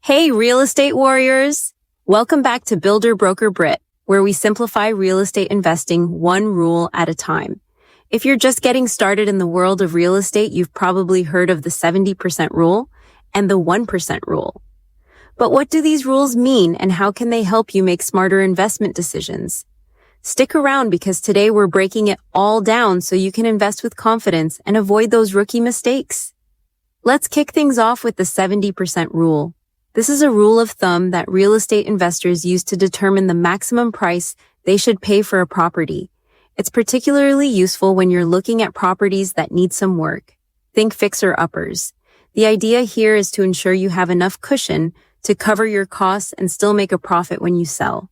Hey, real estate warriors! Welcome back to Builder Broker Britt, where we simplify real estate investing one rule at a time. If you're just getting started in the world of real estate, you've probably heard of the 70% rule and the 1% rule. But what do these rules mean and how can they help you make smarter investment decisions? Stick around because today we're breaking it all down so you can invest with confidence and avoid those rookie mistakes. Let's kick things off with the 70% rule. This is a rule of thumb that real estate investors use to determine the maximum price they should pay for a property. It's particularly useful when you're looking at properties that need some work. Think fixer-uppers. The idea here is to ensure you have enough cushion to cover your costs and still make a profit when you sell.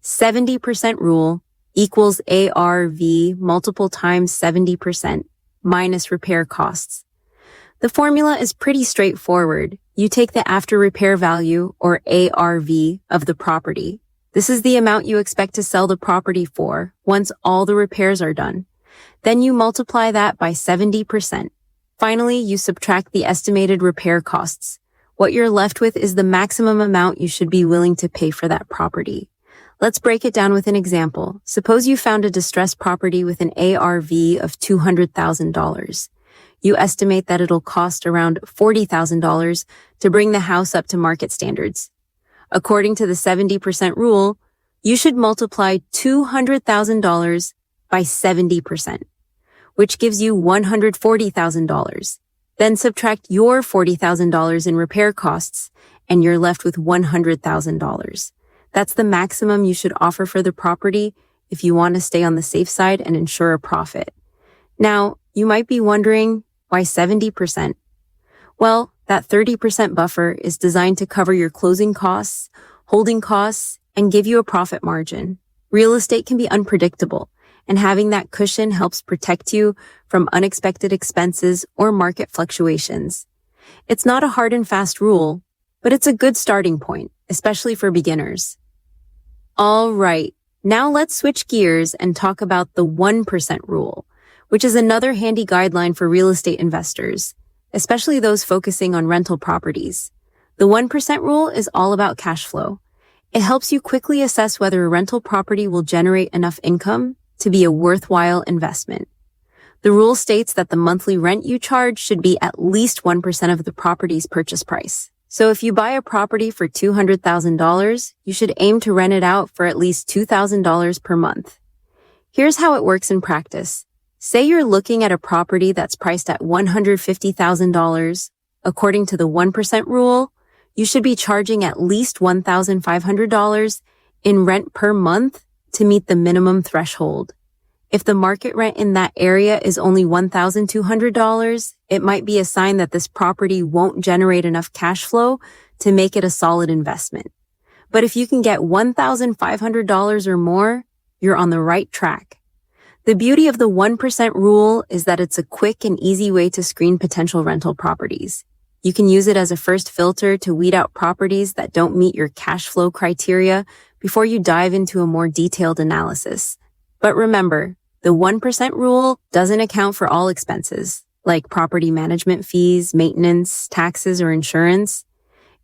70% rule equals ARV multiple times 70% minus repair costs. The formula is pretty straightforward. You take the after repair value, or ARV, of the property. This is the amount you expect to sell the property for once all the repairs are done. Then you multiply that by 70%. Finally, you subtract the estimated repair costs. What you're left with is the maximum amount you should be willing to pay for that property. Let's break it down with an example. Suppose you found a distressed property with an ARV of $200,000. You estimate that it'll cost around $40,000 to bring the house up to market standards. According to the 70% rule, you should multiply $200,000 by 70%, which gives you $140,000. Then subtract your $40,000 in repair costs, and you're left with $100,000. That's the maximum you should offer for the property if you want to stay on the safe side and ensure a profit. Now, you might be wondering, why 70%? Well, that 30% buffer is designed to cover your closing costs, holding costs, and give you a profit margin. Real estate can be unpredictable, and having that cushion helps protect you from unexpected expenses or market fluctuations. It's not a hard and fast rule, but it's a good starting point, especially for beginners. All right, now let's switch gears and talk about the 1% rule, which is another handy guideline for real estate investors, especially those focusing on rental properties. The 1% rule is all about cash flow. It helps you quickly assess whether a rental property will generate enough income to be a worthwhile investment. The rule states that the monthly rent you charge should be at least 1% of the property's purchase price. So if you buy a property for $200,000, you should aim to rent it out for at least $2,000 per month. Here's how it works in practice. Say you're looking at a property that's priced at $150,000. According to the 1% rule, you should be charging at least $1,500 in rent per month to meet the minimum threshold. If the market rent in that area is only $1,200, it might be a sign that this property won't generate enough cash flow to make it a solid investment. But if you can get $1,500 or more, you're on the right track. The beauty of the 1% rule is that it's a quick and easy way to screen potential rental properties. You can use it as a first filter to weed out properties that don't meet your cash flow criteria before you dive into a more detailed analysis. But remember, the 1% rule doesn't account for all expenses, like property management fees, maintenance, taxes, or insurance.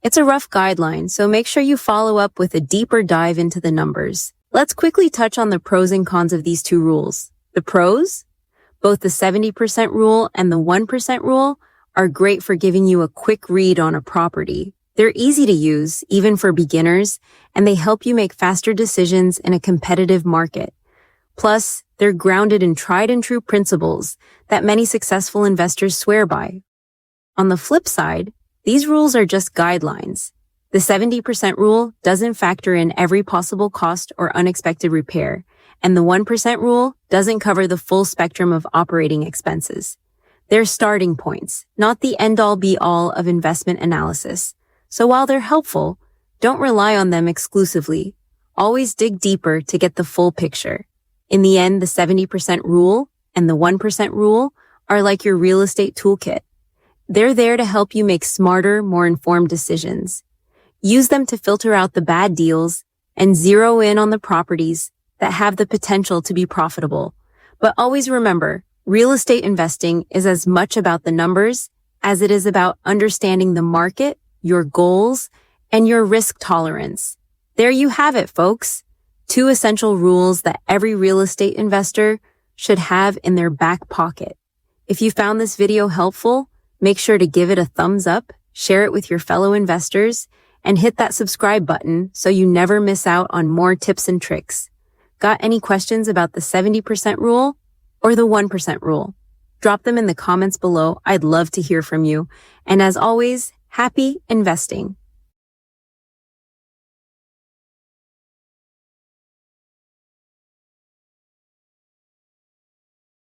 It's a rough guideline, so make sure you follow up with a deeper dive into the numbers. Let's quickly touch on the pros and cons of these two rules. The pros? Both the 70% rule and the 1% rule are great for giving you a quick read on a property. They're easy to use, even for beginners, and they help you make faster decisions in a competitive market. Plus, they're grounded in tried and true principles that many successful investors swear by. On the flip side, these rules are just guidelines. The 70% rule doesn't factor in every possible cost or unexpected repair, and the 1% rule doesn't cover the full spectrum of operating expenses. They're starting points, not the end-all be-all of investment analysis. So while they're helpful, don't rely on them exclusively. Always dig deeper to get the full picture. In the end, the 70% rule and the 1% rule are like your real estate toolkit. They're there to help you make smarter, more informed decisions. Use them to filter out the bad deals and zero in on the properties that have the potential to be profitable. But always remember, real estate investing is as much about the numbers as it is about understanding the market your goals, and your risk tolerance. There you have it, folks. 2 essential rules that every real estate investor should have in their back pocket. If you found this video helpful, make sure to give it a thumbs up, share it with your fellow investors, and hit that subscribe button so you never miss out on more tips and tricks. Got any questions about the 70% rule or the 1% rule? Drop them in the comments below. I'd love to hear from you. And as always, happy investing.